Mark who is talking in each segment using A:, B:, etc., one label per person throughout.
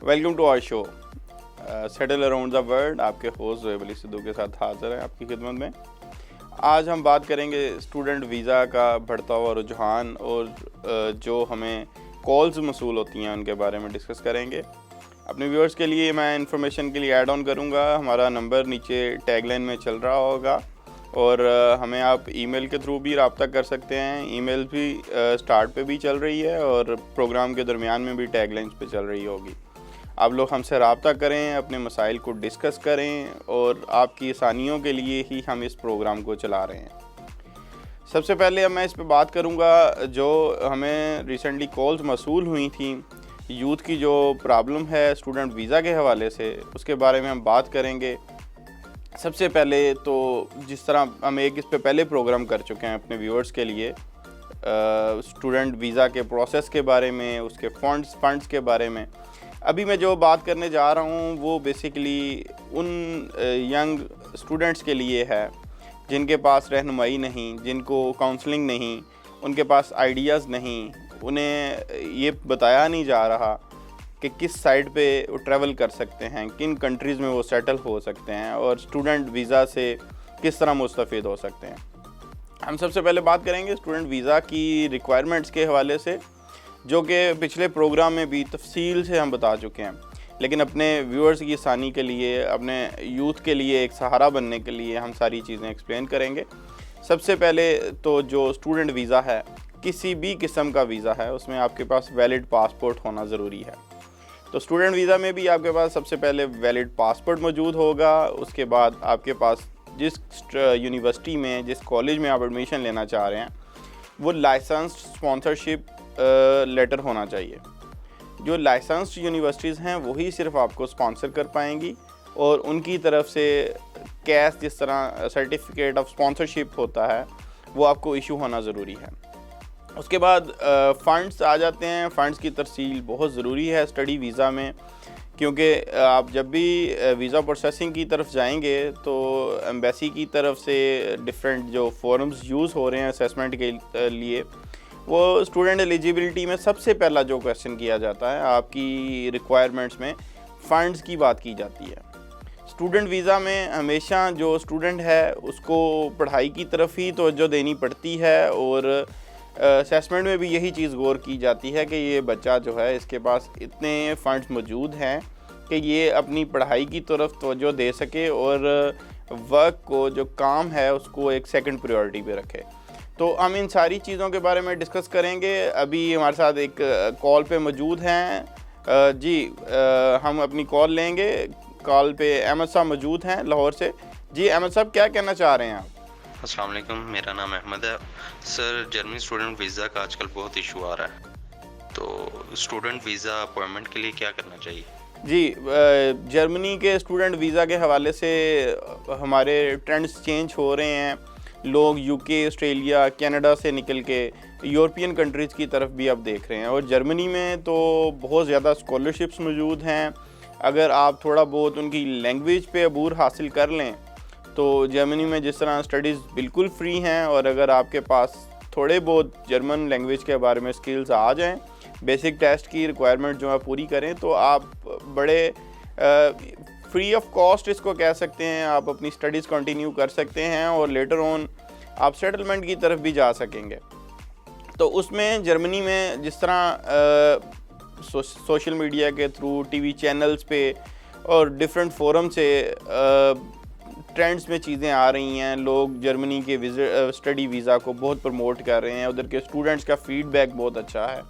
A: Welcome to our show settle around the world. आपके host Zoeb Ali Sidhu के साथ हाज़िर हैं आपकी खिदमत में। आज हम बात करेंगे स्टूडेंट वीज़ा का बढ़ता हुआ रुझान और जो हमें कॉल्स मसूल होती हैं उनके बारे में डिस्कस करेंगे। अपने व्यूअर्स के लिए मैं इंफॉर्मेशन के लिए ऐड ऑन करूँगा, हमारा नंबर नीचे टैगलाइन में चल रहा होगा और हमें आप ईमेल के थ्रू भी रब्ता कर सकते हैं। ईमेल भी स्टार्ट पे भी चल रही है और प्रोग्राम के दरमियान में भी टैगलाइंस पे चल रही होगी। आप लोग हमसे रब्ता करें, अपने मसाइल को डिस्कस करें और आपकी आसानियों के लिए ही हम इस प्रोग्राम को चला रहे हैं। सबसे पहले अब मैं इस पे बात करूँगा जो हमें रिसेंटली कॉल्स मसूल हुई थी, यूथ की जो प्रॉब्लम है स्टूडेंट वीज़ा के हवाले से, उसके बारे में हम बात करेंगे। सबसे पहले तो जिस तरह हम एक इस पे पहले प्रोग्राम कर चुके हैं अपने व्यूअर्स के लिए, स्टूडेंट वीज़ा के प्रोसेस के बारे में, उसके फंड्स के बारे में। अभी मैं जो बात करने जा रहा हूँ वो बेसिकली उन यंग स्टूडेंट्स के लिए है जिनके पास रहनुमाई नहीं, जिनको काउंसलिंग नहीं, उनके पास आइडियाज़ नहीं, उन्हें ये बताया नहीं जा रहा कि किस साइड पे वो ट्रैवल कर सकते हैं, किन कंट्रीज़ में वो सेटल हो सकते हैं और स्टूडेंट वीज़ा से किस तरह मुस्तफ़ीद हो सकते हैं। हम सबसे पहले बात करेंगे स्टूडेंट वीज़ा की रिक्वायरमेंट्स के हवाले से, जो कि पिछले प्रोग्राम में भी तफसील से हम बता चुके हैं, लेकिन अपने व्यूअर्स की आसानी के लिए, अपने यूथ के लिए एक सहारा बनने के लिए हम सारी चीज़ें एक्सप्लेन करेंगे। सबसे पहले तो जो स्टूडेंट वीज़ा है, किसी भी किस्म का वीज़ा है, उसमें आपके पास वैलिड पासपोर्ट होना ज़रूरी है। तो स्टूडेंट वीज़ा में भी आपके पास सबसे पहले वैलिड पासपोर्ट मौजूद होगा। उसके बाद आपके पास जिस यूनिवर्सिटी में, जिस कॉलेज में आप एडमिशन लेना चाह रहे हैं, वो लाइसेंस्ड स्पॉन्सरशिप लेटर होना चाहिए। जो लाइसेंस्ड यूनिवर्सिटीज़ हैं वही सिर्फ आपको स्पॉन्सर कर पाएंगी और उनकी तरफ से कैश, जिस तरह सर्टिफिकेट ऑफ स्पॉन्सरशिप होता है, वो आपको इशू होना ज़रूरी है। उसके बाद फ़ंड्स आ जाते हैं। फ़ंड्स की तरसील बहुत ज़रूरी है स्टडी वीज़ा में, क्योंकि आप जब भी वीज़ा प्रोसेसिंग की तरफ जाएंगे तो एम्बेसी की तरफ से डिफरेंट जो फॉर्म्स यूज़ हो रहे हैं असेसमेंट के लिए, वो स्टूडेंट एलिजिबिलिटी में सबसे पहला जो क्वेश्चन किया जाता है आपकी रिक्वायरमेंट्स में फ़ंड्स की बात की जाती है। स्टूडेंट वीज़ा में हमेशा जो स्टूडेंट है उसको पढ़ाई की तरफ ही तवज्जो देनी पड़ती है और असेसमेंट में भी यही चीज़ गौर की जाती है कि ये बच्चा जो है, इसके पास इतने फ़ंड्स मौजूद हैं कि ये अपनी पढ़ाई की तरफ तवज्जो दे सके और वर्क को, जो काम है, उसको एक सेकंड प्रायोरिटी पे रखे। तो हम इन सारी चीज़ों के बारे में डिस्कस करेंगे। अभी हमारे साथ एक कॉल पे मौजूद हैं हम अपनी कॉल लेंगे। कॉल पे अहमद साहब मौजूद हैं लाहौर से। जी अहमद साहब, क्या कहना चाह रहे हैं आप?
B: अस्सलाम वालेकुम, मेरा नाम अहमद है सर। जर्मनी स्टूडेंट वीज़ा का आजकल बहुत इशू आ रहा है, तो स्टूडेंट वीज़ा अपॉइंटमेंट के लिए क्या करना चाहिए?
A: जी, जर्मनी के स्टूडेंट वीज़ा के हवाले से हमारे ट्रेंड्स चेंज हो रहे हैं। लोग यूके, ऑस्ट्रेलिया, कनाडा से निकल के यूरोपियन कंट्रीज़ की तरफ भी अब देख रहे हैं और जर्मनी में तो बहुत ज़्यादा स्कॉलरशिप्स मौजूद हैं। अगर आप थोड़ा बहुत उनकी लैंग्वेज पे अबूर हासिल कर लें तो जर्मनी में जिस तरह स्टडीज़ बिल्कुल फ्री हैं, और अगर आपके पास थोड़े बहुत जर्मन लैंग्वेज के बारे में स्किल्स आ जाएं, बेसिक टेस्ट की रिक्वायरमेंट जो है पूरी करें, तो आप बड़े फ्री ऑफ कॉस्ट इसको कह सकते हैं, आप अपनी स्टडीज़ कंटिन्यू कर सकते हैं और लेटर ऑन आप सेटलमेंट की तरफ भी जा सकेंगे। तो उसमें जर्मनी में जिस तरह सोशल मीडिया के थ्रू, टीवी चैनल्स पे और डिफरेंट फोरम से ट्रेंड्स में चीज़ें आ रही हैं, लोग जर्मनी के स्टडी वीज़ा को बहुत प्रमोट कर रहे हैं, उधर के स्टूडेंट्स का फ़ीडबैक बहुत अच्छा है।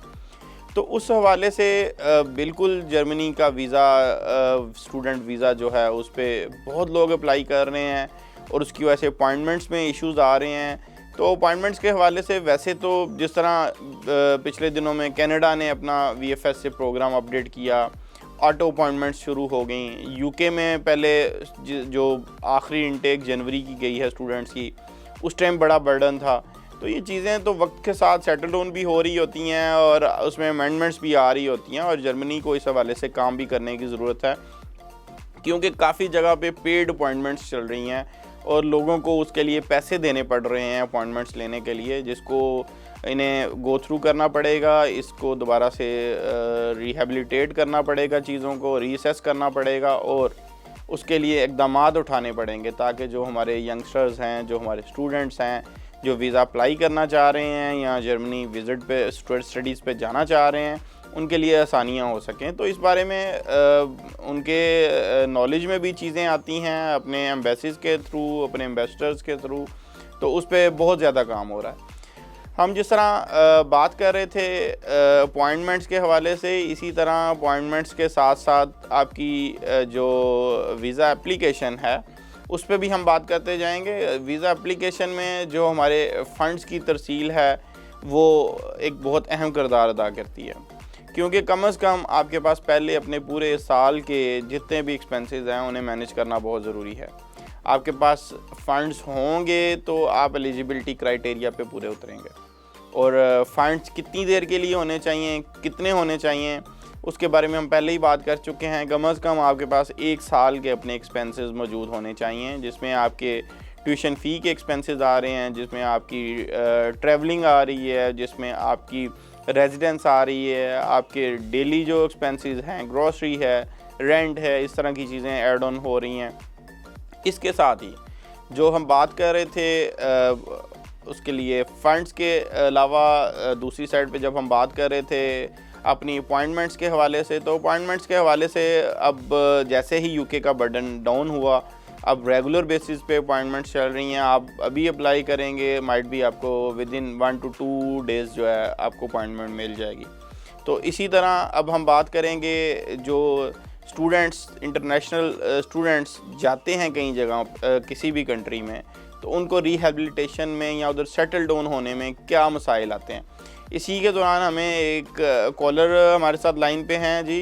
A: तो उस हवाले से बिल्कुल जर्मनी का वीज़ा, स्टूडेंट वीज़ा जो है, उस पर बहुत लोग अप्लाई कर रहे हैं और उसकी वजह से अपॉइंटमेंट्स में इश्यूज़ आ रहे हैं। तो अपॉइंटमेंट्स के हवाले से वैसे तो जिस तरह पिछले दिनों में कनाडा ने अपना VFS से प्रोग्राम अपडेट किया, ऑटो अपॉइंटमेंट्स शुरू हो गई। यूके में पहले जो आखिरी इनटेक जनवरी की गई है स्टूडेंट्स की, उस टाइम बड़ा बर्डन था। तो ये चीज़ें तो वक्त के साथ सेटल डाउन भी हो रही होती हैं और उसमें अमेंडमेंट्स भी आ रही होती हैं और जर्मनी को इस हवाले से काम भी करने की ज़रूरत है, क्योंकि काफ़ी जगह पे पेड अपॉइंटमेंट्स चल रही हैं और लोगों को उसके लिए पैसे देने पड़ रहे हैं अपॉइंटमेंट्स लेने के लिए, जिसको इन्हें गो थ्रू करना पड़ेगा, इसको दोबारा से रिहेबिलिटेट करना पड़ेगा, चीज़ों को रीअसेस करना पड़ेगा और उसके लिए इक़दामात उठाने पड़ेंगे ताकि जो हमारे यंगस्टर्स हैं, जो हमारे स्टूडेंट्स हैं, जो वीज़ा अप्लाई करना चाह रहे हैं या जर्मनी विज़िट पे स्टडीज़ पे जाना चाह रहे हैं, उनके लिए आसानियाँ हो सकें। तो इस बारे में उनके नॉलेज में भी चीज़ें आती हैं अपने एम्बेसीज़ के थ्रू, अपने एम्बेसडर्स के थ्रू, तो उस पर बहुत ज़्यादा काम हो रहा है। हम जिस तरह बात कर रहे थे अपॉइंटमेंट्स के हवाले से, इसी तरह अपॉइंटमेंट्स के साथ साथ आपकी जो वीज़ा एप्लीकेशन है उस पर भी हम बात करते जाएंगे। वीज़ा एप्लीकेशन में जो हमारे फ़ंड्स की तरसील है वो एक बहुत अहम किरदार अदा करती है, क्योंकि कम से कम आपके पास पहले अपने पूरे साल के जितने भी एक्सपेंसेस हैं उन्हें मैनेज करना बहुत ज़रूरी है। आपके पास फ़ंड्स होंगे तो आप एलिजिबिलिटी क्राइटेरिया पे पूरे उतरेंगे, और फ़ंड्स कितनी देर के लिए होने चाहिए, कितने होने चाहिए, उसके बारे में हम पहले ही बात कर चुके हैं। कम से कम आपके पास 1 साल के अपने एक्सपेंसेस मौजूद होने चाहिए, जिसमें आपके ट्यूशन फ़ी के एक्सपेंसेस आ रहे हैं, जिसमें आपकी ट्रैवलिंग आ रही है, जिसमें आपकी रेजिडेंस आ रही है, आपके डेली जो एक्सपेंसेस हैं, ग्रॉसरी है, रेंट है, इस तरह की चीज़ें ऐड ऑन हो रही हैं। इसके साथ ही जो हम बात कर रहे थे उसके लिए फ़ंड्स के अलावा दूसरी साइड पे जब हम बात कर रहे थे अपनी अपॉइंटमेंट्स के हवाले से, तो अपॉइंटमेंट्स के हवाले से अब जैसे ही यूके का बर्डन डाउन हुआ, अब रेगुलर बेसिस पे अपॉइंटमेंट्स चल रही हैं। आप अभी अप्लाई करेंगे, माइट भी आपको विद इन 1 to 2 डेज़ जो है आपको अपॉइंटमेंट मिल जाएगी। तो इसी तरह अब हम बात करेंगे जो स्टूडेंट्स, इंटरनेशनल स्टूडेंट्स जाते हैं कई जगह किसी भी कंट्री में, तो उनको रिहेबिलिटेशन में या उधर सेटल डाउन होने में क्या मसाइल आते हैं। इसी के दौरान हमें एक कॉलर हमारे साथ लाइन पे हैं जी,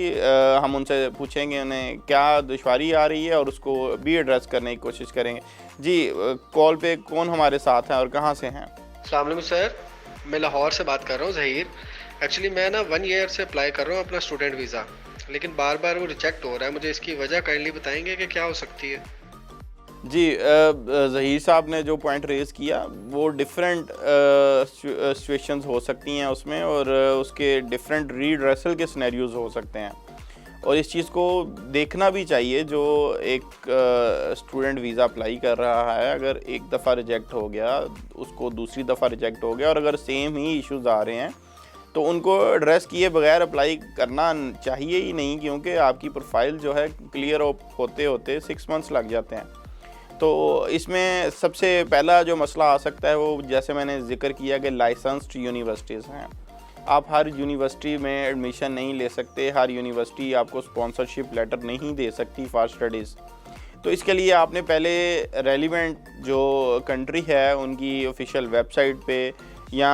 A: हम उनसे पूछेंगे उन्हें क्या दुश्वारी आ रही है और उसको भी एड्रेस करने की कोशिश करेंगे। जी, कॉल पे कौन हमारे साथ हैं और कहाँ से हैं?
C: अस्सलाम वालेकुम सर, मैं लाहौर से बात कर रहा हूँ, ज़हीर। एक्चुअली मैं ना 1 ईयर से अप्लाई कर रहा हूँ अपना स्टूडेंट वीज़ा, लेकिन बार बार वो रिजेक्ट हो रहा है। मुझे इसकी वजह काइंडली बताएंगे कि क्या हो सकती है?
A: जी, ज़हीर साहब ने जो पॉइंट रेज़ किया वो डिफरेंट सिचुएशंस हो सकती हैं उसमें, और उसके डिफरेंट रीड्रेसल के सिनेरियोज़ हो सकते हैं, और इस चीज़ को देखना भी चाहिए। जो एक स्टूडेंट वीज़ा अप्लाई कर रहा है, अगर एक दफ़ा रिजेक्ट हो गया, उसको दूसरी दफ़ा रिजेक्ट हो गया, और अगर सेम ही इश्यूज़ आ रहे हैं तो उनको एड्रेस किए बगैर अप्लाई करना चाहिए ही नहीं, क्योंकि आपकी प्रोफाइल जो है क्लियर होते होते 6 मंथ्स लग जाते हैं। तो इसमें सबसे पहला जो मसला आ सकता है वो, जैसे मैंने जिक्र किया कि लाइसेंस्ड यूनिवर्सिटीज़ हैं। आप हर यूनिवर्सिटी में एडमिशन नहीं ले सकते, हर यूनिवर्सिटी आपको स्पॉन्सरशिप लेटर नहीं दे सकती फॉर स्टडीज़। तो इसके लिए आपने पहले रेलिवेंट जो कंट्री है उनकी ऑफिशियल वेबसाइट पे या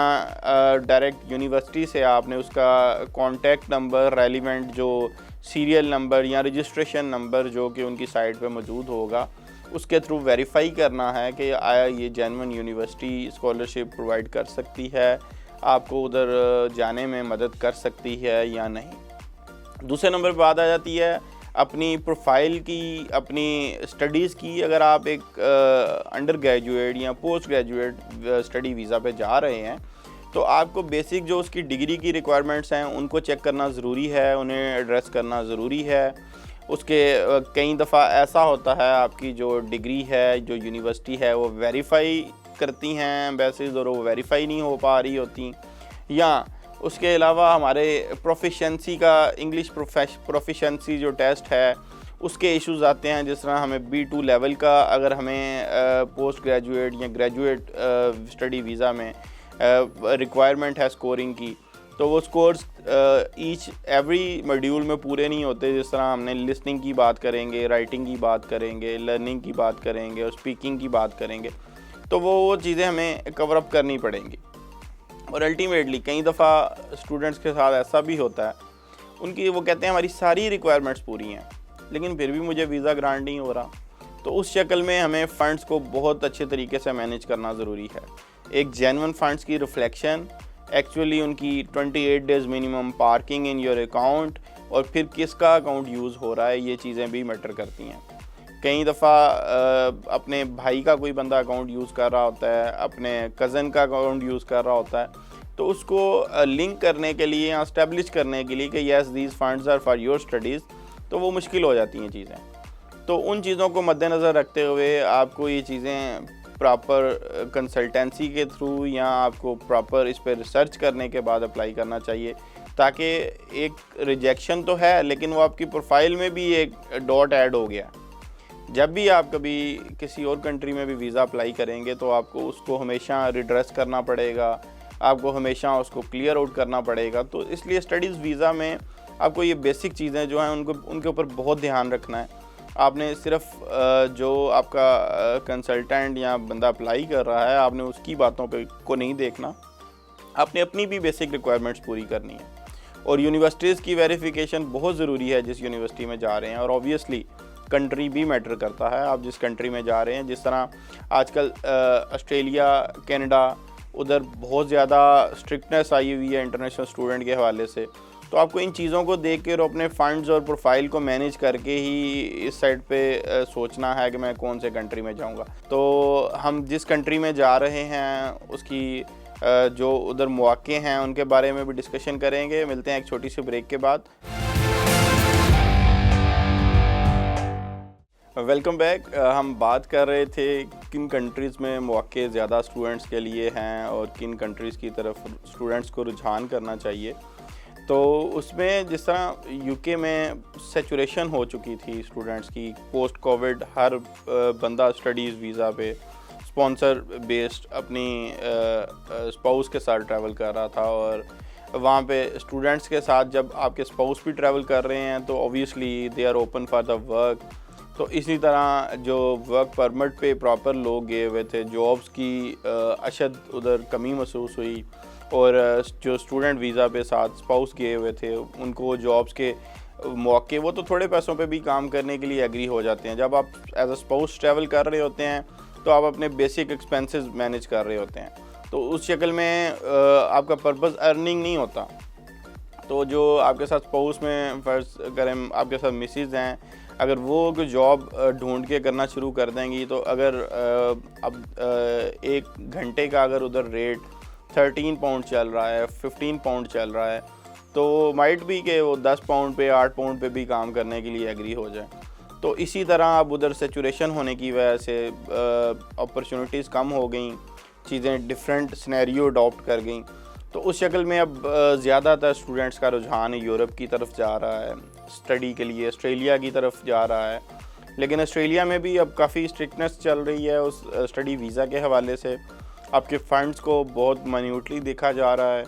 A: डायरेक्ट यूनिवर्सिटी से आपने उसका कॉन्टैक्ट नंबर, रेलिवेंट जो सीरियल नंबर या रजिस्ट्रेशन नंबर जो कि उनकी साइट पे मौजूद होगा, उसके थ्रू वेरीफाई करना है कि आया ये जेन्युइन यूनिवर्सिटी स्कॉलरशिप प्रोवाइड कर सकती है, आपको उधर जाने में मदद कर सकती है या नहीं। दूसरे नंबर पर बात आ जाती है अपनी प्रोफाइल की, अपनी स्टडीज़ की। अगर आप एक अंडर ग्रेजुएट या पोस्ट ग्रेजुएट स्टडी वीज़ा पे जा रहे हैं, तो आपको बेसिक जो उसकी डिग्री की रिक्वायरमेंट्स हैं उनको चेक करना ज़रूरी है, उन्हें एड्रेस करना ज़रूरी है। उसके कई दफ़ा ऐसा होता है आपकी जो डिग्री है, जो यूनिवर्सिटी है, वो वेरीफाई करती हैं एम्बेसीज और वो वेरीफाई नहीं हो पा रही होती, या उसके अलावा हमारे प्रोफिशेंसी का, इंग्लिश प्रोफिशेंसी जो टेस्ट है उसके इश्यूज़ आते हैं। जिस तरह हमें B2 लेवल का अगर हमें पोस्ट ग्रेजुएट या ग्रेजुएट स्टडी वीज़ा में रिक्वायरमेंट है स्कोरिंग की, तो वो स्कोर्स ईच एवरी मॉड्यूल में पूरे नहीं होते। जिस तरह हमने लिसनिंग की बात करेंगे, राइटिंग की बात करेंगे, लर्निंग की बात करेंगे और स्पीकिंग की बात करेंगे, तो वो चीज़ें हमें कवर अप करनी पड़ेंगी। और अल्टीमेटली कई दफ़ा स्टूडेंट्स के साथ ऐसा भी होता है, उनकी वो कहते हैं हमारी सारी रिक्वायरमेंट्स पूरी हैं लेकिन फिर भी मुझे वीज़ा ग्रांट नहीं हो रहा। तो उस शक्ल में हमें फ़ंड्स को बहुत अच्छे तरीके से मैनेज करना ज़रूरी है। एक जेन्युइन फ़ंड्स की रिफ्लेक्शन, एक्चुअली उनकी 28 days minimum parking in your account, और फिर किसका अकाउंट यूज़ हो रहा है, ये चीज़ें भी मैटर करती हैं। कई दफ़ा अपने भाई का कोई बंदा अकाउंट यूज़ कर रहा होता है, अपने कज़न का अकाउंट यूज़ कर रहा होता है, तो उसको लिंक करने के लिए या इस्टेब्लिश करने के लिए कि yes these funds are for your studies, तो वो मुश्किल हो जाती हैं चीज़ें। तो उन चीज़ों को मद्देनज़र रखते हुए आपको ये चीज़ें प्रॉपर कंसल्टेंसी के थ्रू या आपको प्रॉपर इस पर रिसर्च करने के बाद अप्लाई करना चाहिए, ताकि एक रिजेक्शन तो है लेकिन वो आपकी प्रोफाइल में भी एक डॉट ऐड हो गया। जब भी आप कभी किसी और कंट्री में भी वीज़ा अप्लाई करेंगे तो आपको उसको हमेशा रिड्रेस करना पड़ेगा, आपको हमेशा उसको क्लियर आउट करना पड़ेगा। तो इसलिए स्टडीज़ वीज़ा में आपको ये बेसिक चीज़ें जो हैं उनके ऊपर बहुत ध्यान रखना है। आपने सिर्फ जो आपका कंसल्टेंट या बंदा अप्लाई कर रहा है आपने उसकी बातों को नहीं देखना, आपने अपनी भी बेसिक रिक्वायरमेंट्स पूरी करनी है। और यूनिवर्सिटीज़ की वेरिफिकेशन बहुत ज़रूरी है जिस यूनिवर्सिटी में जा रहे हैं, और ऑब्वियसली कंट्री भी मैटर करता है, आप जिस कंट्री में जा रहे हैं। जिस तरह आजकल ऑस्ट्रेलिया, कनाडा, उधर बहुत ज़्यादा स्ट्रिक्टनेस आई हुई है इंटरनेशनल स्टूडेंट के हवाले से, तो आपको इन चीज़ों को देख कर अपने फ़ंड्स और प्रोफाइल को मैनेज करके ही इस साइड पे सोचना है कि मैं कौन से कंट्री में जाऊंगा। तो हम जिस कंट्री में जा रहे हैं उसकी जो उधर मौके हैं उनके बारे में भी डिस्कशन करेंगे। मिलते हैं एक छोटी सी ब्रेक के बाद। Welcome back. हम बात कर रहे थे किन कंट्रीज़ में मौके ज़्यादा स्टूडेंट्स के लिए हैं और किन कंट्रीज़ की तरफ स्टूडेंट्स को रुझान करना चाहिए। तो उसमें जिस तरह यूके में सैचुरेशन हो चुकी थी स्टूडेंट्स की पोस्ट कोविड, हर बंदा स्टडीज़ वीज़ा पे स्पॉन्सर बेस्ड अपनी स्पाउस के साथ ट्रैवल कर रहा था, और वहाँ पे स्टूडेंट्स के साथ जब आपके स्पाउस भी ट्रैवल कर रहे हैं तो obviously they are open for the work. तो इसी तरह जो वर्क परमिट पे प्रॉपर लोग गए हुए थे, जॉब्स की अशद उधर कमी महसूस हुई, और जो स्टूडेंट वीज़ा पे साथ स्पाउस गए हुए थे उनको जॉब्स के मौके, वो तो थोड़े पैसों पे भी काम करने के लिए एग्री हो जाते हैं। जब आप एज अ स्पाउस ट्रैवल कर रहे होते हैं तो आप अपने बेसिक एक्सपेंसेस मैनेज कर रहे होते हैं, तो उस शक्ल में आपका पर्पस अर्निंग नहीं होता। तो जो आपके साथ स्पाउस में फ़र्ज़ करें आपके साथ मिसेज हैं, अगर वो कोई जॉब ढूंढ के करना शुरू कर देंगी, तो अगर अब 1 घंटे का अगर उधर रेट 13 पाउंड चल रहा है, 15 पाउंड चल रहा है, तो माइट भी कि वो 10 पाउंड पे 8 पाउंड पे भी काम करने के लिए एग्री हो जाए। तो इसी तरह अब उधर सैचुरेशन होने की वजह से अपॉर्चुनिटीज़ कम हो गई, चीज़ें डिफरेंट सिनेरियो अडॉप्ट कर गई। तो उस शक्ल में अब ज़्यादातर स्टूडेंट्स का रुझान यूरोप की तरफ जा रहा है स्टडी के लिए, ऑस्ट्रेलिया की तरफ जा रहा है। लेकिन ऑस्ट्रेलिया में भी अब काफ़ी स्ट्रिक्टनेस चल रही है उस स्टडी वीज़ा के हवाले से। आपके फ़ंड्स को बहुत माइन्यूटली देखा जा रहा है,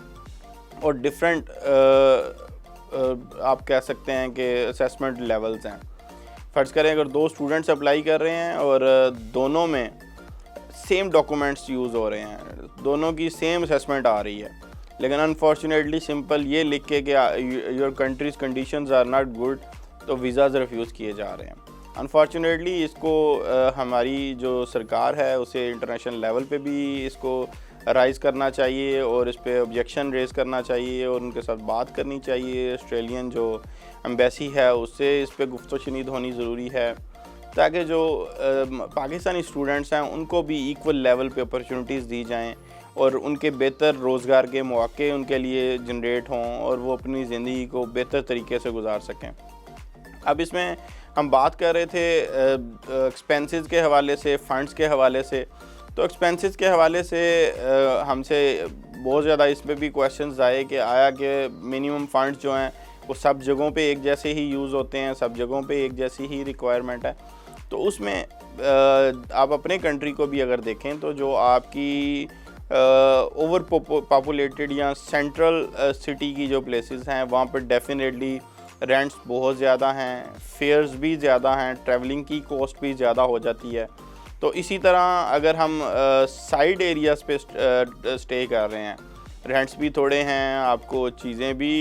A: और डिफरेंट आप कह सकते हैं कि असेसमेंट लेवल्स हैं। फ़र्ज़ करें अगर 2 स्टूडेंट्स अप्लाई कर रहे हैं और दोनों में सेम डॉक्यूमेंट्स यूज़ हो रहे हैं, दोनों की सेम असेसमेंट आ रही है, लेकिन अनफॉर्चुनेटली सिंपल ये लिख के कि your countries conditions are not good, तो वीज़ाज़ रिफ्यूज़ किए जा रहे हैं। अनफॉर्चुनेटली इसको हमारी जो सरकार है उसे इंटरनेशनल लेवल पे भी इसको राइज़ करना चाहिए और इस पे ऑब्जेक्शन रेज़ करना चाहिए और उनके साथ बात करनी चाहिए। ऑस्ट्रेलियन जो एम्बेसी है उससे इस पे गुफ्तगू होनी ज़रूरी है, ताकि जो पाकिस्तानी स्टूडेंट्स हैं उनको भी इक्वल लेवल पे अपॉर्चुनिटीज़ दी जाएं और उनके बेहतर रोज़गार के मौके उनके लिए जनरेट हों और वो अपनी ज़िंदगी को बेहतर तरीके से गुजार सकें। अब इसमें हम बात कर रहे थे एक्सपेंसेस के हवाले से, फ़ंड्स के हवाले से। तो एक्सपेंसेस के हवाले से हमसे बहुत ज़्यादा इस पर भी क्वेश्चंस आए कि आया कि मिनिमम फ़ंड्स जो हैं वो सब जगहों पे एक जैसे ही यूज़ होते हैं, सब जगहों पे एक जैसी ही रिक्वायरमेंट है। तो उसमें आप अपने कंट्री को भी अगर देखें तो जो आपकी ओवर पॉपुलेटेड या सेंट्रल सिटी की जो प्लेसेस हैं वहाँ पर डेफिनेटली रेंट्स बहुत ज़्यादा हैं, फेयर्स भी ज़्यादा हैं, ट्रैवलिंग की कॉस्ट भी ज़्यादा हो जाती है। तो इसी तरह अगर हम साइड एरियाज़ पे स्टे कर रहे हैं, रेंट्स भी थोड़े हैं, आपको चीज़ें भी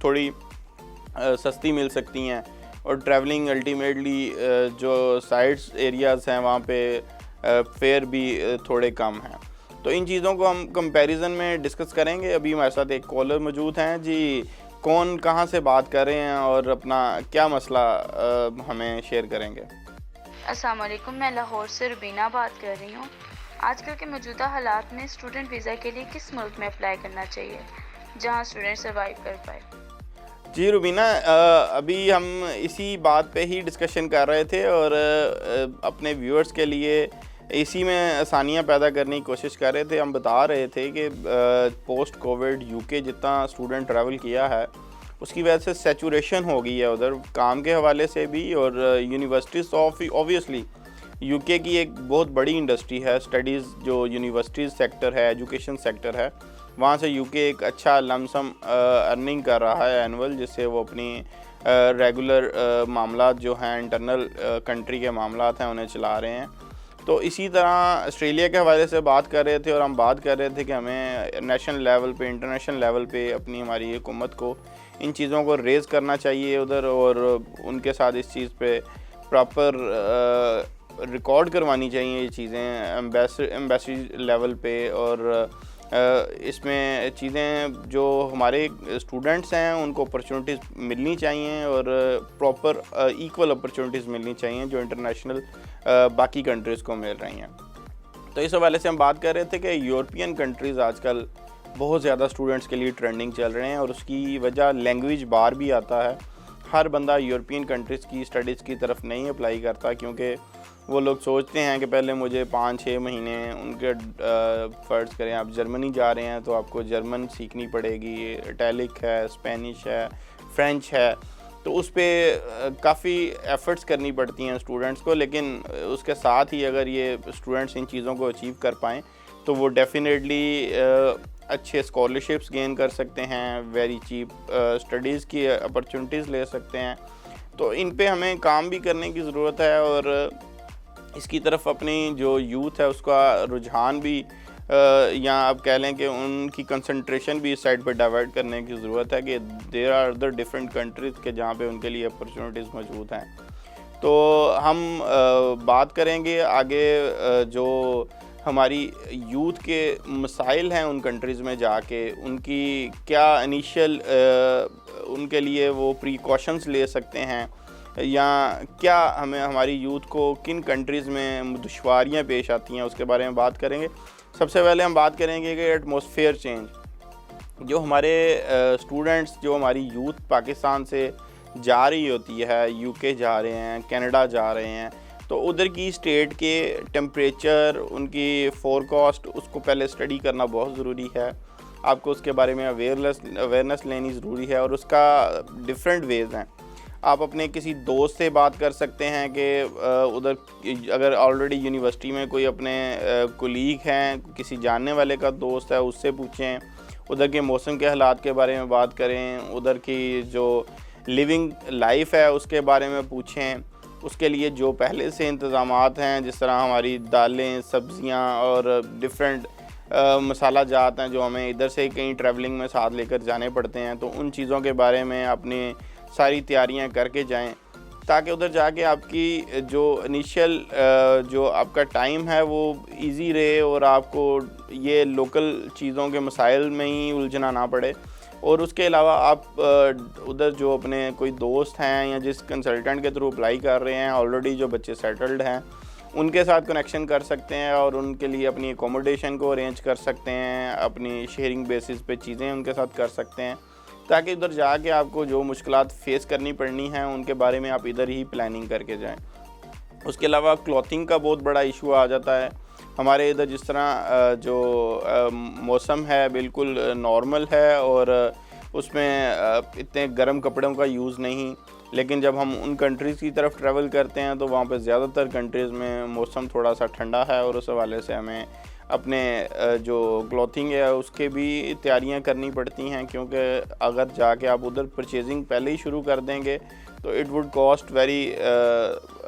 A: थोड़ी सस्ती मिल सकती हैं और ट्रैवलिंग अल्टीमेटली जो साइड्स एरियाज़ हैं वहाँ पे फेयर भी थोड़े कम हैं। तो इन चीज़ों को हम कंपैरिजन में डिस्कस करेंगे। अभी हमारे साथ एक कॉलर मौजूद हैं। जी, कौन कहाँ से बात कर रहे हैं और अपना क्या मसला हमें शेयर करेंगे?
D: अस्सलाम वालेकुम, मैं लाहौर से रुबीना बात कर रही हूँ। आजकल के मौजूदा हालात में स्टूडेंट वीज़ा के लिए किस मुल्क में अप्लाई करना चाहिए जहां स्टूडेंट सर्वाइव कर पाए?
A: जी रुबीना, अभी हम इसी बात पे ही डिस्कशन कर रहे थे और अपने व्यूअर्स के लिए इसी में आसानियाँ पैदा करने की कोशिश कर रहे थे। हम बता रहे थे कि पोस्ट कोविड यूके जितना स्टूडेंट ट्रैवल किया है उसकी वजह से सैचुरेशन हो गई है उधर काम के हवाले से भी, और यूनिवर्सिटीज़ ऑब्वियसली यूके की एक बहुत बड़ी इंडस्ट्री है। स्टडीज़ जो यूनिवर्सिटीज़ सेक्टर है, एजुकेशन सेक्टर है, वहाँ से यूके एक अच्छा लमसम अर्निंग कर रहा है एनुअल, जिससे वो अपनी रेगुलर मामलात जो हैं, इंटरनल कंट्री के मामलात हैं, उन्हें चला रहे हैं। तो इसी तरह ऑस्ट्रेलिया के हवाले से बात कर रहे थे और हम बात कर रहे थे कि हमें नेशनल लेवल पे, इंटरनेशनल लेवल पे अपनी हमारी हुकूमत को इन चीज़ों को रेज़ करना चाहिए उधर, और उनके साथ इस चीज़ पे प्रॉपर रिकॉर्ड करवानी चाहिए ये चीज़ें एम्बेसी लेवल पे। और इसमें चीज़ें जो हमारे स्टूडेंट्स हैं उनको अपॉर्चुनिटीज़ मिलनी चाहिए और प्रॉपर इक्वल अपॉर्चुनिटीज़ मिलनी चाहिए जो इंटरनेशनल बाकी कंट्रीज़ को मिल रही हैं। तो इस हवाले से हम बात कर रहे थे कि यूरोपियन कंट्रीज़ आजकल बहुत ज़्यादा स्टूडेंट्स के लिए ट्रेंडिंग चल रहे हैं और उसकी वजह लैंग्वेज बार भी आता है। हर बंदा यूरोपियन कंट्रीज़ की स्टडीज़ की तरफ नहीं अप्लाई करता, क्योंकि वो लोग सोचते हैं कि पहले मुझे 5-6 महीने उनके फ़र्ज़ करें आप जर्मनी जा रहे हैं तो आपको जर्मन सीखनी पड़ेगी, इटैलिक है, स्पेनिश है, फ्रेंच है, तो उस पर काफ़ी एफ़र्ट्स करनी पड़ती हैं स्टूडेंट्स को। लेकिन उसके साथ ही अगर ये स्टूडेंट्स इन चीज़ों को अचीव कर पाएँ तो वो डेफिनेटली अच्छे स्कॉलरशिप्स गेन कर सकते हैं, वेरी चीप स्टडीज़ की अपॉर्चुनिटीज़ ले सकते हैं। तो इन पे हमें काम भी करने की ज़रूरत है और इसकी तरफ अपनी जो यूथ है उसका रुझान भी या आप कह लें कि उनकी कंसंट्रेशन भी इस साइड पर डाइवर्ट करने की ज़रूरत है कि there are other different countries के जहाँ पे उनके लिए अपॉर्चुनिटीज़ मौजूद हैं। तो हम बात करेंगे आगे जो हमारी यूथ के मसाइल हैं उन कंट्रीज़ में जाके उनकी क्या इनिशियल उनके लिए वो प्रिकॉशंस ले सकते हैं, या क्या हमें हमारी यूथ को किन कंट्रीज़ में दुश्वारियाँ पेश आती हैं, उसके बारे में बात करेंगे। सबसे पहले हम बात करेंगे कि एटमॉस्फेयर चेंज, जो हमारे स्टूडेंट्स, जो हमारी यूथ पाकिस्तान से जा रही होती है, यूके जा रहे हैं, कनाडा जा रहे हैं, तो उधर की स्टेट के टेम्परेचर, उनकी फोरकास्ट, उसको पहले स्टडी करना बहुत ज़रूरी है। आपको उसके बारे में अवेयरनेस लेनी ज़रूरी है और उसका डिफरेंट वेज़ हैं। आप अपने किसी दोस्त से बात कर सकते हैं कि उधर अगर ऑलरेडी यूनिवर्सिटी में कोई अपने कोलीग हैं, किसी जानने वाले का दोस्त है, उससे पूछें, उधर के मौसम के हालात के बारे में बात करें, उधर की जो लिविंग लाइफ है उसके बारे में पूछें। उसके लिए जो पहले से इंतज़ामात हैं, जिस तरह हमारी दालें, सब्ज़ियाँ और डिफरेंट मसाला जात हैं जो हमें इधर से कहीं ट्रैवलिंग में साथ लेकर जाने पड़ते हैं, तो उन चीज़ों के बारे में अपनी सारी तैयारियां करके जाएं, ताकि उधर जाके आपकी जो इनिशियल जो आपका टाइम है वो इजी रहे और आपको ये लोकल चीज़ों के मसाइल में ही उलझना ना पड़े। और उसके अलावा आप उधर जो अपने कोई दोस्त हैं या जिस कंसल्टेंट के थ्रू अप्लाई कर रहे हैं, ऑलरेडी जो बच्चे सेटल्ड हैं, उनके साथ कनेक्शन कर सकते हैं और उनके लिए अपनी एकोमोडेशन को अरेंज कर सकते हैं, अपनी शेयरिंग बेसिस पे चीज़ें उनके साथ कर सकते हैं, ताकि उधर जाके आपको जो मुश्किलात फेस करनी पड़नी हैं उनके बारे में आप इधर ही प्लानिंग करके जाएं। उसके अलावा क्लॉथिंग का बहुत बड़ा इशू आ जाता है हमारे इधर। जिस तरह जो मौसम है बिल्कुल नॉर्मल है और उसमें इतने गर्म कपड़ों का यूज़ नहीं, लेकिन जब हम उन कंट्रीज़ की तरफ ट्रैवल करते हैं तो वहाँ पे ज़्यादातर कंट्रीज़ में मौसम थोड़ा सा ठंडा है और उस हवाले से हमें अपने जो क्लॉथिंग है उसके भी तैयारियां करनी पड़ती हैं, क्योंकि अगर जाके आप उधर परचेजिंग पहले ही शुरू कर देंगे तो it would cost very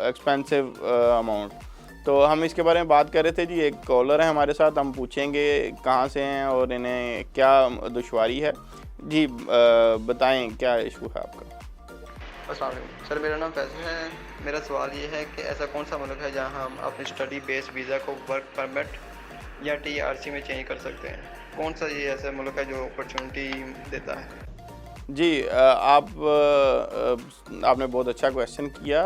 A: expensive amount. तो हम इसके बारे में बात कर रहे थे जी। एक कॉलर है हमारे साथ, हम पूछेंगे कहाँ से हैं और इन्हें क्या दुश्वारी है। जी बताएं क्या इशू है आपका।
E: अस्सलाम वालेकुम सर, मेरा नाम फैसल है। मेरा सवाल ये है कि ऐसा कौन सा मुल्क है जहाँ हम अपनी स्टडी बेस्ड वीज़ा को वर्क परमिट या TRC में चेंज कर सकते हैं? कौन सा ये ऐसा मुल्क है जो अपॉर्चुनिटी देता है?
A: जी आपने बहुत अच्छा क्वेश्चन किया।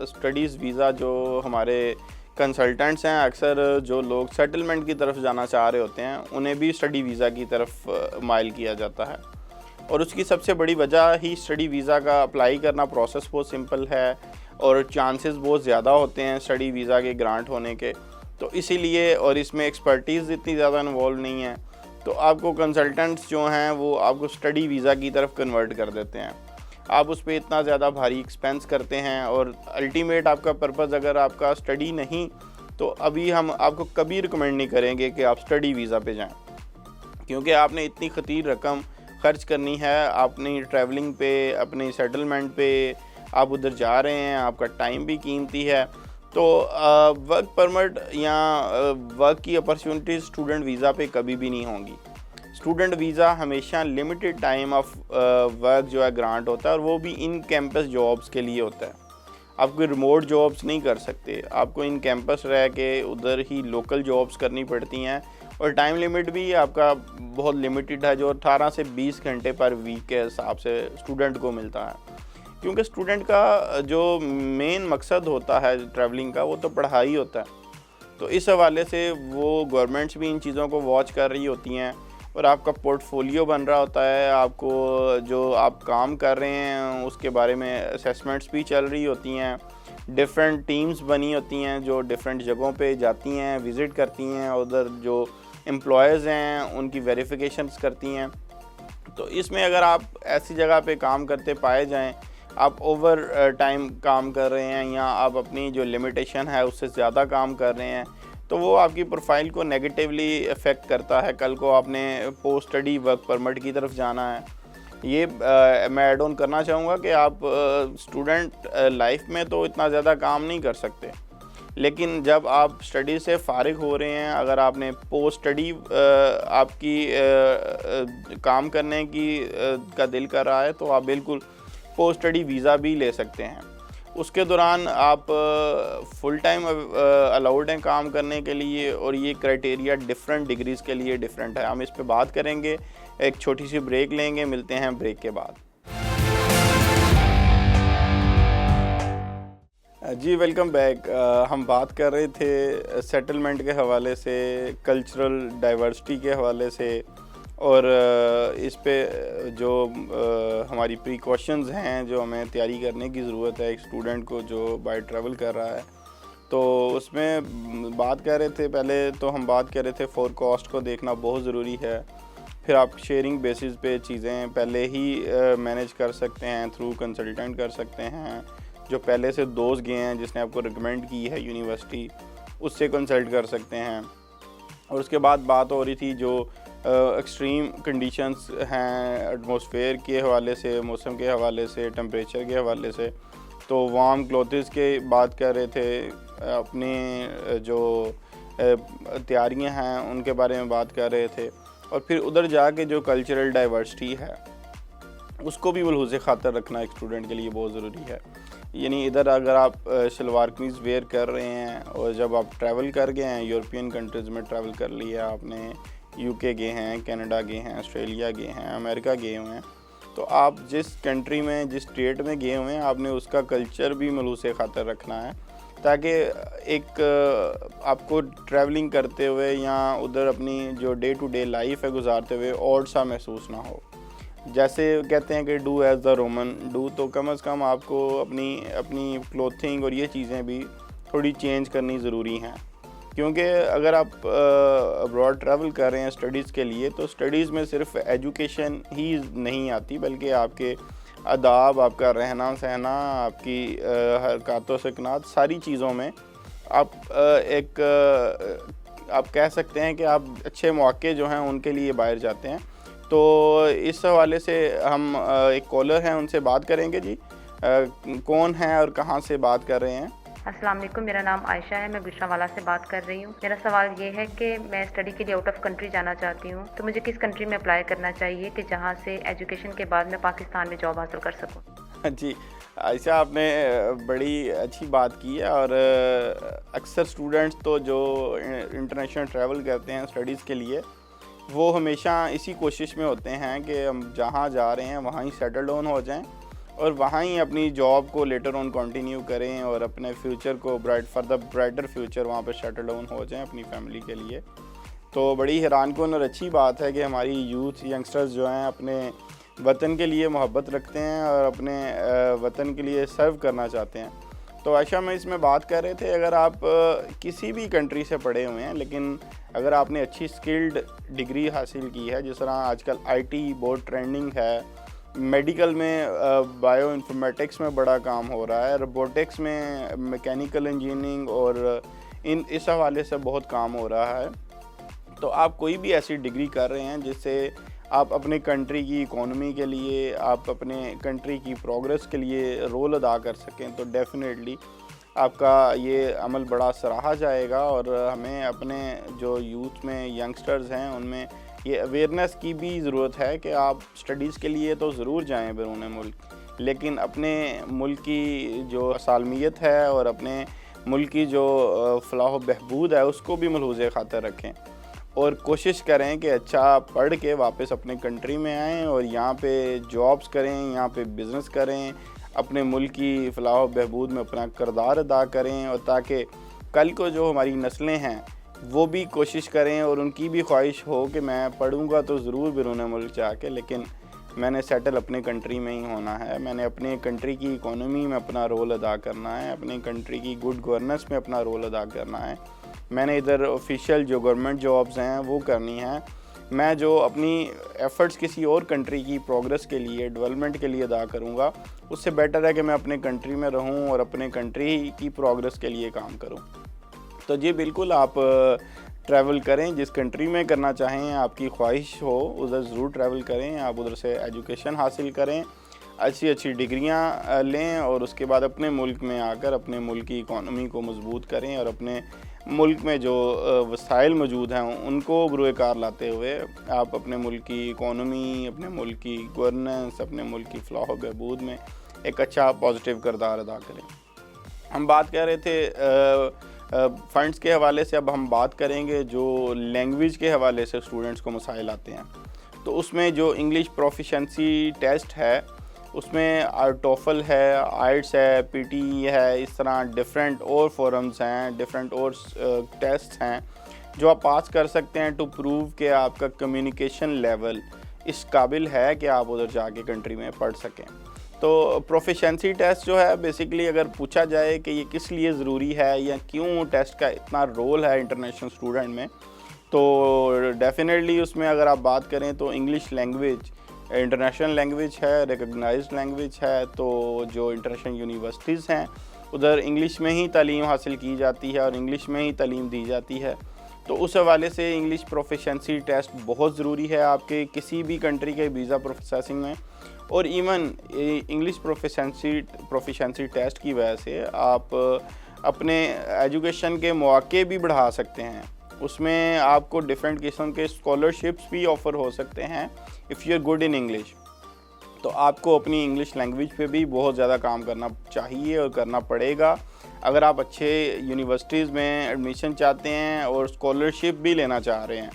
A: स्टडीज़ वीज़ा जो हमारे कंसल्टेंट्स हैं, अक्सर जो लोग सेटलमेंट की तरफ जाना चाह रहे होते हैं उन्हें भी स्टडी वीज़ा की तरफ माइल किया जाता है। और उसकी सबसे बड़ी वजह ही स्टडी वीज़ा का अप्लाई करना प्रोसेस बहुत सिंपल है और चांसेस बहुत ज़्यादा होते हैं स्टडी वीज़ा के ग्रांट होने के, तो इसीलिए, और इसमें एक्सपर्टीज़ इतनी ज़्यादा इन्वॉल्व नहीं है, तो आपको कंसल्टेंट्स जो हैं वो आपको स्टडी वीज़ा की तरफ कन्वर्ट कर देते हैं। आप उस पर इतना ज़्यादा भारी एक्सपेंस करते हैं और अल्टीमेट आपका पर्पज़ अगर आपका स्टडी नहीं, तो अभी हम आपको कभी रिकमेंड नहीं करेंगे कि आप स्टडी वीज़ा पे जाएं, क्योंकि आपने इतनी खतीर रकम खर्च करनी है अपनी ट्रैवलिंग पे, अपनी सेटलमेंट पे, आप उधर जा रहे हैं, आपका टाइम भी कीमती है। तो वर्क परमिट या वर्क की अपॉर्चुनिटीज़ स्टूडेंट वीज़ा पे कभी भी नहीं होंगी। स्टूडेंट वीज़ा हमेशा लिमिटेड टाइम ऑफ वर्क जो है ग्रांट होता है, और वो भी इन कैंपस जॉब्स के लिए होता है। आप कोई रिमोट जॉब्स नहीं कर सकते, आपको इन कैंपस रह के उधर ही लोकल जॉब्स करनी पड़ती हैं, और टाइम लिमिट भी आपका बहुत लिमिटेड है, जो 18 से 20 घंटे पर वीक के हिसाब से स्टूडेंट को मिलता है। क्योंकि स्टूडेंट का जो मेन मकसद होता है ट्रैवलिंग का वो तो पढ़ाई होता है, तो इस हवाले से वो गवर्नमेंट्स भी इन चीज़ों को वॉच कर रही होती हैं, और आपका पोर्टफोलियो बन रहा होता है, आपको जो आप काम कर रहे हैं उसके बारे में असेसमेंट्स भी चल रही होती हैं, डिफरेंट टीम्स बनी होती हैं जो डिफरेंट जगहों पे जाती हैं, विज़िट करती हैं, उधर जो एम्प्लॉयज़ हैं उनकी वेरिफिकेशंस करती हैं। तो इसमें अगर आप ऐसी जगह पे काम करते पाए जाएं, आप ओवर टाइम काम कर रहे हैं या आप अपनी जो लिमिटेशन है उससे ज़्यादा काम कर रहे हैं, तो वो आपकी प्रोफाइल को नेगेटिवली अफेक्ट करता है। कल को आपने पोस्ट स्टडी वर्क परमिट की तरफ जाना है। ये मैं ऐड ऑन करना चाहूँगा कि आप स्टूडेंट लाइफ में तो इतना ज़्यादा काम नहीं कर सकते, लेकिन जब आप स्टडी से फ़ारिग हो रहे हैं, अगर आपने पोस्ट स्टडी आपकी काम करने की का दिल कर रहा है, तो आप बिल्कुल पोस्ट स्टडी वीज़ा भी ले सकते हैं। उसके दौरान आप फुल टाइम अलाउड हैं काम करने के लिए, और ये क्राइटेरिया डिफरेंट डिग्रीज़ के लिए डिफरेंट है। हम इस पे बात करेंगे, एक छोटी सी ब्रेक लेंगे, मिलते हैं ब्रेक के बाद। जी वेलकम बैक। हम बात कर रहे थे सेटलमेंट के हवाले से, कल्चरल डाइवर्सिटी के हवाले से, और इस पे जो हमारी प्रिकॉशंस हैं जो हमें तैयारी करने की ज़रूरत है एक स्टूडेंट को जो बाय ट्रैवल कर रहा है। तो उसमें बात कर रहे थे, पहले तो हम बात कर रहे थे फोरकास्ट को देखना बहुत ज़रूरी है। फिर आप शेयरिंग बेसिस पे चीज़ें पहले ही मैनेज कर सकते हैं, थ्रू कंसल्टेंट कर सकते हैं, जो पहले से दोस्त गए हैं जिसने आपको रिकमेंड की है यूनिवर्सिटी, उससे कंसल्ट कर सकते हैं। और उसके बाद बात हो रही थी जो एक्सट्रीम कंडीशंस हैं एटमॉस्फेयर के हवाले से, मौसम के हवाले से, टेम्परेचर के हवाले से, तो वार्म क्लोथ्स के बात कर रहे थे, अपनी जो तैयारियां हैं उनके बारे में बात कर रहे थे। और फिर उधर जाके जो कल्चरल डाइवर्सिटी है उसको भी मलहूज़ खातर रखना एक स्टूडेंट के लिए बहुत ज़रूरी है। यानी इधर अगर आप शलवार कमीज़ वेयर कर रहे हैं और जब आप ट्रैवल कर गए हैं, यूरोपियन कंट्रीज़ में ट्रैवल कर लिया आपने, यूके गए हैं, कनाडा गए हैं, ऑस्ट्रेलिया गए हैं, अमेरिका गए हुए हैं, तो आप जिस कंट्री में, जिस स्टेट में गए हुए हैं, आपने उसका कल्चर भी मलहूज़ खातर रखना है, ताकि एक आपको ट्रैवलिंग करते हुए या उधर अपनी जो डे टू डे लाइफ है गुजारते हुए ऑड सा महसूस ना हो। जैसे कहते हैं कि do as the Roman do, तो कम से कम आपको अपनी क्लोथिंग और ये चीज़ें भी थोड़ी चेंज करनी ज़रूरी हैं, क्योंकि अगर आप अब्रॉड ट्रैवल कर रहे हैं स्टडीज़ के लिए, तो स्टडीज़ में सिर्फ एजुकेशन ही नहीं आती, बल्कि आपके आदाब, आपका रहना सहना, आपकी हरकत सकनात, सारी चीज़ों में आप आप कह सकते हैं कि आप अच्छे मौके जो हैं उनके लिए बाहर जाते हैं। तो इस हवाले से हम एक कॉलर हैं, उनसे बात करेंगे। जी कौन है और कहाँ से बात कर रहे हैं?
F: अस्सलाम वालेकुम, मेरा नाम आयशा है, मैं गुजरांवाला से बात कर रही हूँ। मेरा सवाल ये है कि मैं स्टडी के लिए आउट ऑफ कंट्री जाना चाहती हूँ, तो मुझे किस कंट्री में अप्लाई करना चाहिए कि जहाँ से एजुकेशन के बाद मैं पाकिस्तान में जॉब हासिल कर सकूँ?
A: जी आयशा, आपने बड़ी अच्छी बात की है। और अक्सर स्टूडेंट्स तो जो इंटरनेशनल ट्रैवल करते हैं स्टडीज़ के लिए, वो हमेशा इसी कोशिश में होते हैं कि हम जहाँ जा रहे हैं वहाँ ही सेटल डाउन हो जाएं और वहाँ ही अपनी जॉब को लेटर ऑन कंटिन्यू करें और अपने फ्यूचर को ब्राइटर फ्यूचर वहाँ पर सेटल डाउन हो जाएं अपनी फैमिली के लिए। तो बड़ी हैरानकुन और अच्छी बात है कि हमारी यूथ यंगस्टर्स जो हैं अपने वतन के लिए मोहब्बत रखते हैं और अपने वतन के लिए सर्व करना चाहते हैं। तो आयशा, मैं इसमें बात कर रहे थे, अगर आप किसी भी कंट्री से पढ़े हुए हैं लेकिन अगर आपने अच्छी स्किल्ड डिग्री हासिल की है, जिस तरह आजकल आईटी बहुत ट्रेंडिंग है, मेडिकल में बायो इन्फॉर्मेटिक्स में बड़ा काम हो रहा है, रोबोटिक्स में मैकेनिकल इंजीनियरिंग और इस हवाले से बहुत काम हो रहा है। तो आप कोई भी ऐसी डिग्री कर रहे हैं जिससे आप अपने कंट्री की इकोनॉमी के लिए, आप अपने कंट्री की प्रोग्रेस के लिए रोल अदा कर सकें, तो डेफिनेटली आपका ये अमल बड़ा सराहा जाएगा। और हमें अपने जो यूथ में यंगस्टर्स हैं उनमें ये अवेयरनेस की भी ज़रूरत है कि आप स्टडीज़ के लिए तो ज़रूर जाएं बैरून मुल्क, लेकिन अपने मुल्क की जो सालमियत है और अपने मुल्क की जो फलाह बहबूद है उसको भी मलहूज़े खातर रखें और कोशिश करें कि अच्छा पढ़ के वापस अपने कंट्री में आएँ और यहाँ पे जॉब्स करें, यहाँ पे बिज़नेस करें, अपने मुल्क की फलाह बहबूद में अपना किरदार अदा करें, और ताकि कल को जो हमारी नस्लें हैं वो भी कोशिश करें और उनकी भी ख्वाहिश हो कि मैं पढ़ूंगा तो ज़रूर बैरून मुल्क जाके, लेकिन मैंने सेटल अपने कंट्री में ही होना है, मैंने अपने कंट्री की इकोनॉमी में अपना रोल अदा करना है, अपनी कंट्री की गुड गवर्नेंस में अपना रोल अदा करना है, मैंने इधर ऑफिशियल जो गवर्नमेंट जॉब्स हैं वो करनी है, मैं जो अपनी एफ़र्ट्स किसी और कंट्री की प्रोग्रेस के लिए, डेवलपमेंट के लिए अदा करूँगा, उससे बेटर है कि मैं अपने कंट्री में रहूँ और अपने कंट्री की प्रोग्रेस के लिए काम करूँ। तो जी बिल्कुल, आप ट्रैवल करें, जिस कंट्री में करना चाहें, आपकी ख्वाहिश हो उधर ज़रूर ट्रैवल करें, आप उधर से एजुकेशन हासिल करें, अच्छी अच्छी डिग्रियां लें और उसके बाद अपने मुल्क में आकर अपने मुल्क की इकोनॉमी को मजबूत करें और अपने मुल्क में जो वसाइल मौजूद हैं उनको बरूए-कार लाते हुए आप अपने मुल्क की इकोनॉमी, अपने मुल्क की गवर्नेंस, अपने मुल्क की फलाह बहबूद में एक अच्छा पॉजिटिव किरदार अदा करें। हम बात कर रहे थे फ़ंड्स के हवाले से, अब हम बात करेंगे जो लैंग्वेज के हवाले से स्टूडेंट्स को मसाइल आते हैं। तो उसमें जो इंग्लिश प्रोफिशेंसी टेस्ट है उसमें टोफल है, आइट्स है, पीटी है, इस तरह डिफरेंट और फोरम्स हैं, डिफरेंट और टेस्ट हैं जो आप पास कर सकते हैं टू प्रूव कि आपका कम्युनिकेशन लेवल इस काबिल है कि आप उधर जाके कंट्री में पढ़ सकें। तो प्रोफिशेंसी टेस्ट जो है बेसिकली अगर पूछा जाए कि ये किस लिए ज़रूरी है या क्यों टेस्ट का इतना रोल है इंटरनेशनल स्टूडेंट में, तो डेफिनेटली उसमें अगर आप बात करें तो इंग्लिश लैंग्वेज इंटरनेशनल लैंग्वेज है, रिकग्नाइज्ड लैंग्वेज है। तो जो इंटरनेशनल यूनिवर्सिटीज़ हैं उधर इंग्लिश में ही तालीम हासिल की जाती है और इंग्लिश में ही तालीम दी जाती है। तो उस हवाले से इंग्लिश प्रोफिशेंसी टेस्ट बहुत ज़रूरी है आपके किसी भी कंट्री के वीज़ा प्रोसेसिंग में। और इवन इंग्लिश प्रोफिशेंसी टेस्ट की वजह से आप अपने एजुकेशन के मौके भी बढ़ा सकते हैं। उसमें आपको डिफरेंट किस्म के स्कॉलरशिप्स भी ऑफ़र हो सकते हैं if you are good in English. तो आपको अपनी इंग्लिश लैंग्वेज पे भी बहुत ज़्यादा काम करना चाहिए और करना पड़ेगा अगर आप अच्छे यूनिवर्सिटीज़ में एडमिशन चाहते हैं और स्कॉलरशिप भी लेना चाह रहे हैं।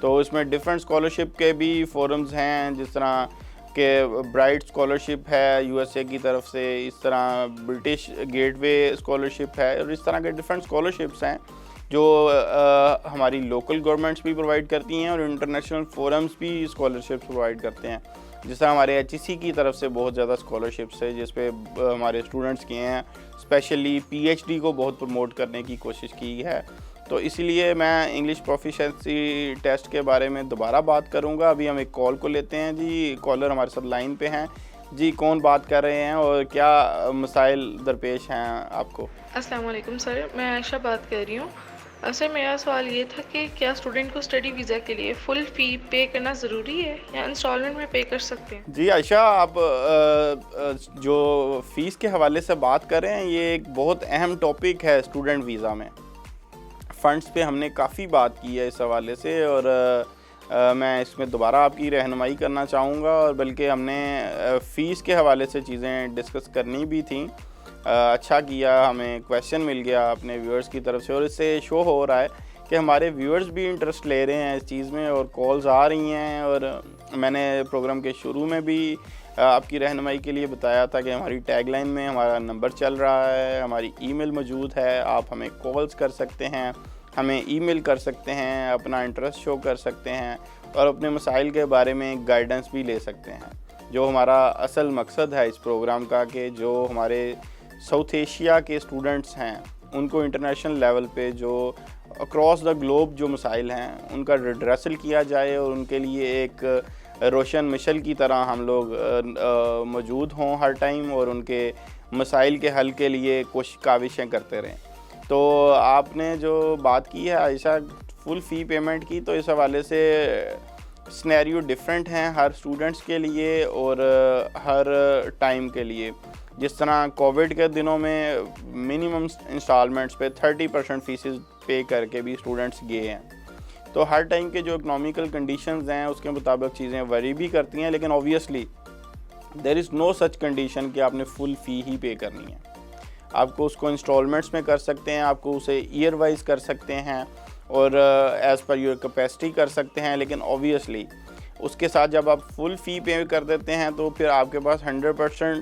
A: तो इसमें डिफरेंट स्कॉलरशिप के भी फोरम्स हैं, जिस तरह के ब्राइट स्कॉलरशिप है यूएसए की तरफ से, इस तरह ब्रिटिश गेटवे स्कॉलरशिप है और इस तरह के डिफरेंट स्कॉलरशिप्स हैं जो हमारी लोकल गवर्नमेंट्स भी प्रोवाइड करती हैं और इंटरनेशनल फोरम्स भी स्कॉलरशिप्स प्रोवाइड करते हैं। जिस तरह हमारे एचईसी की तरफ से बहुत ज़्यादा स्कॉलरशिप्स है जिस पे हमारे स्टूडेंट्स किए हैं, स्पेशली पीएचडी को बहुत प्रमोट करने की कोशिश की है। तो इसीलिए मैं इंग्लिश प्रोफिशेंसी टेस्ट के बारे में दोबारा बात करूंगा। अभी हम एक कॉल को लेते हैं जी। कॉलर हमारे साथ लाइन पे हैं जी। कौन बात कर रहे हैं और क्या मसाइल दरपेश हैं आपको?
G: अस्सलाम वालेकुम सर, मैं आयशा बात कर रही हूँ। सर मेरा सवाल ये था कि क्या स्टूडेंट को स्टडी वीज़ा के लिए फ़ुल फ़ी पे करना ज़रूरी है या इंस्टॉलमेंट में पे कर सकते हैं?
A: जी आयशा, आप जो फ़ीस के हवाले से बात कर रहे हैं ये एक बहुत अहम टॉपिक है स्टूडेंट वीज़ा में। फ़ंड्स पे हमने काफ़ी बात की है इस हवाले से और मैं इसमें दोबारा आपकी रहनुमाई करना चाहूँगा और बल्कि हमने फ़ीस के हवाले से चीज़ें डिस्कस करनी भी थी। अच्छा किया, हमें क्वेश्चन मिल गया अपने व्यूअर्स की तरफ से और इससे शो हो रहा है कि हमारे व्यूअर्स भी इंटरेस्ट ले रहे हैं इस चीज़ में और कॉल्स आ रही हैं। और मैंने प्रोग्राम के शुरू में भी आपकी रहनुमाई के लिए बताया था कि हमारी टैगलाइन में हमारा नंबर चल रहा है, हमारी ईमेल मौजूद है, आप हमें कॉल्स कर सकते हैं, हमें ईमेल कर सकते हैं, अपना इंटरेस्ट शो कर सकते हैं और अपने मसाइल के बारे में गाइडेंस भी ले सकते हैं। जो हमारा असल मकसद है इस प्रोग्राम का कि जो हमारे साउथ एशिया के स्टूडेंट्स हैं उनको इंटरनेशनल लेवल पे जो अक्रॉस द ग्लोब जो मसाइल हैं उनका रिड्रेसल किया जाए और उनके लिए एक रोशन मिशल की तरह हम लोग मौजूद हों हर टाइम और उनके मसाइल के हल के लिए काविशें करते रहें। तो आपने जो बात की है आयशा फुल फ़ी पेमेंट की, तो इस हवाले से सिनेरियो डिफरेंट हैं हर स्टूडेंट्स के लिए और हर टाइम के लिए। जिस तरह कोविड के दिनों में मिनिमम इंस्टॉलमेंट्स पे 30% फीसेस पे करके भी स्टूडेंट्स गए हैं। तो हर टाइम के जो इकोनॉमिकल कंडीशंस हैं उसके मुताबिक चीज़ें वरी भी करती हैं, लेकिन obviously there is no such condition कि आपने फुल फ़ी ही पे करनी है। आपको उसको इंस्टॉलमेंट्स में कर सकते हैं, आपको उसे ईयर वाइज कर सकते हैं और एज़ पर योर कैपेसिटी कर सकते हैं, लेकिन ऑब्वियसली उसके साथ जब आप फुल फ़ी पे कर देते हैं तो फिर आपके पास 100%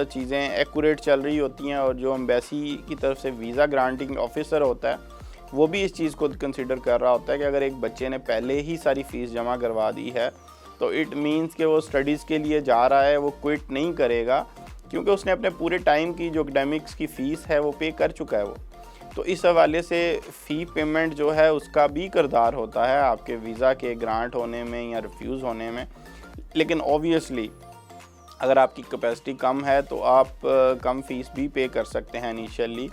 A: चीज़ें एक्यूरेट चल रही होती हैं और जो एम्बेसी की तरफ से वीज़ा ग्रांटिंग ऑफिसर होता है वो भी इस चीज़ को कंसिडर कर रहा होता है कि अगर एक बच्चे ने पहले ही सारी फ़ीस जमा करवा दी है तो इट मीन्स कि वो स्टडीज़ के लिए जा रहा है, वो क्विट नहीं करेगा क्योंकि उसने अपने पूरे टाइम की जो एकेडमिक्स की फ़ीस है वो पे कर चुका है वो। तो इस हवाले से फ़ी पेमेंट जो है उसका भी किरदार होता है आपके वीज़ा के ग्रांट होने में या रिफ्यूज़ होने में। लेकिन ऑब्वियसली अगर आपकी कैपेसिटी कम है तो आप कम फ़ीस भी पे कर सकते हैं इनिशियली,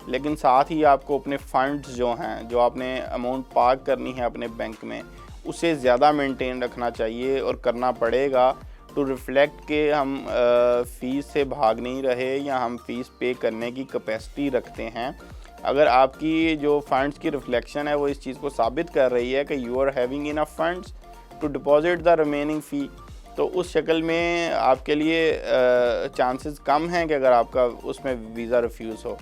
A: लेकिन साथ ही आपको अपने फ़ंड्स जो हैं, जो आपने अमाउंट पार्क करनी है अपने बैंक में, उसे ज़्यादा मेंटेन रखना चाहिए और करना पड़ेगा टू रिफ्लेक्ट के हम फ़ीस से भाग नहीं रहे या हम फ़ीस पे करने की कैपेसिटी रखते हैं। अगर आपकी जो फ़ंड्स की रिफ्लेक्शन है वो इस चीज़ को साबित कर रही है कि you are having enough funds to deposit the remaining fee, तो उस शक्ल में आपके लिए चांसेस कम हैं कि अगर आपका उसमें वीज़ा रिफ्यूज़ हो।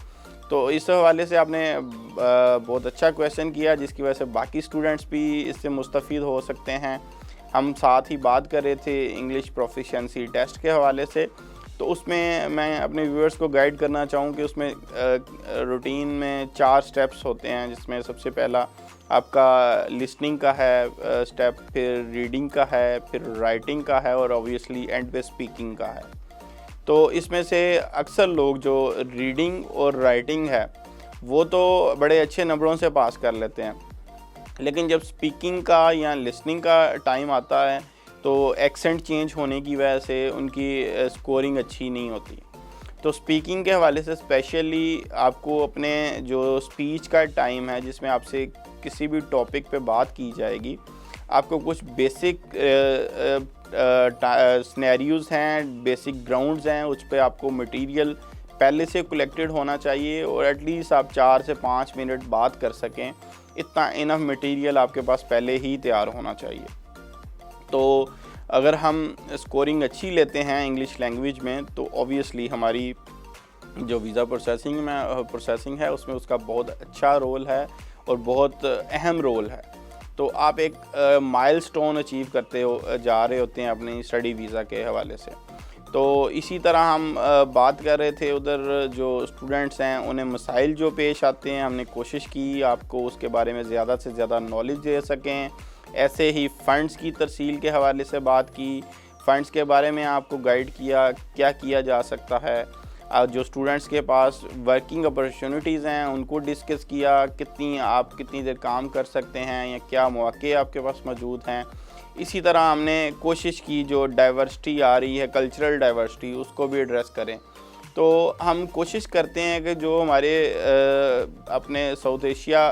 A: तो इस हवाले से आपने बहुत अच्छा क्वेश्चन किया जिसकी वजह से बाकी स्टूडेंट्स भी इससे मुस्तफ़ीद हो सकते हैं। हम साथ ही बात कर रहे थे इंग्लिश प्रोफिशिएंसी टेस्ट के हवाले से, तो उसमें मैं अपने व्यूअर्स को गाइड करना चाहूँ कि उसमें रूटीन में 4 स्टेप्स होते हैं, जिसमें सबसे पहला आपका लिसनिंग का है स्टेप, फिर रीडिंग का है, फिर राइटिंग का है और ऑब्वियसली एंड पे स्पीकिंग का है। तो इसमें से अक्सर लोग जो रीडिंग और राइटिंग है वो तो बड़े अच्छे नंबरों से पास कर लेते हैं, लेकिन जब स्पीकिंग का या लिसनिंग का टाइम आता है तो एक्सेंट चेंज होने की वजह से उनकी स्कोरिंग अच्छी नहीं होती। तो स्पीकिंग के हवाले से स्पेशली आपको अपने जो स्पीच का टाइम है जिसमें आपसे किसी भी टॉपिक पे बात की जाएगी, आपको कुछ बेसिक सिनेरियोज़ हैं, बेसिक ग्राउंड्स हैं, उस पर आपको मटेरियल पहले से कलेक्टेड होना चाहिए और एटलीस्ट आप 4 से 5 मिनट बात कर सकें, इतना इनफ मटेरियल आपके पास पहले ही तैयार होना चाहिए। तो अगर हम स्कोरिंग अच्छी लेते हैं इंग्लिश लैंग्वेज में तो ऑब्वियसली हमारी जो वीज़ा प्रोसेसिंग है उसमें उसका बहुत अच्छा रोल है और बहुत अहम रोल है। तो आप एक माइलस्टोन अचीव करते जा रहे होते हैं अपनी स्टडी वीज़ा के हवाले से। तो इसी तरह हम बात कर रहे थे उधर जो स्टूडेंट्स हैं उन्हें मसाइल जो पेश आते हैं, हमने कोशिश की आपको उसके बारे में ज़्यादा से ज़्यादा नॉलेज दे सकें। ऐसे ही फ़ंड्स की तरसील के हवाले से बात की, फ़ंड्स के बारे में आपको गाइड किया क्या किया जा सकता है, जो स्टूडेंट्स के पास वर्किंग अपॉर्चुनिटीज़ हैं उनको डिस्कस किया, आप कितनी देर काम कर सकते हैं या क्या मौके आपके पास मौजूद हैं। इसी तरह हमने कोशिश की जो डाइवर्सिटी आ रही है, कल्चरल डाइवर्सिटी, उसको भी एड्रेस करें। तो हम कोशिश करते हैं कि जो हमारे अपने साउथ एशिया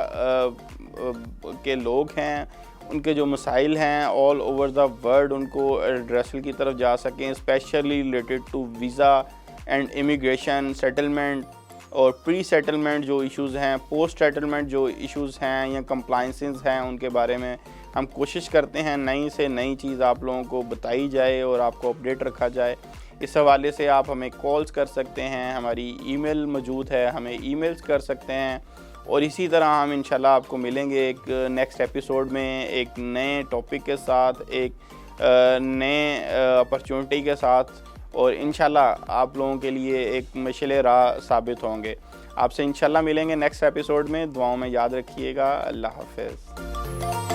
A: के लोग हैं उनके जो मसाइल हैं ऑल ओवर द वर्ल्ड उनको एड्रेसल की तरफ जा सकें, specially related to visa and immigration, settlement और प्री सेटलमेंट जो इश्यूज़ हैं, पोस्ट सेटलमेंट जो इश्यूज़ हैं या कंप्लाइंसेस हैं, उनके बारे में हम कोशिश करते हैं नई से नई चीज़ आप लोगों को बताई जाए और आपको अपडेट रखा जाए। इस हवाले से आप हमें कॉल्स कर सकते हैं, हमारी ईमेल मौजूद है, हमें ईमेल्स कर सकते हैं और इसी तरह हम इंशाल्लाह आपको मिलेंगे एक नेक्स्ट एपिसोड में एक नए टॉपिक के साथ, एक नए अपॉर्चुनिटी के साथ, और इंशाल्लाह आप लोगों के लिए एक मशाल राह साबित होंगे। आपसे इंशाल्लाह मिलेंगे नेक्स्ट एपिसोड में। दुआओं में याद रखिएगा। अल्लाह हाफ़िज़।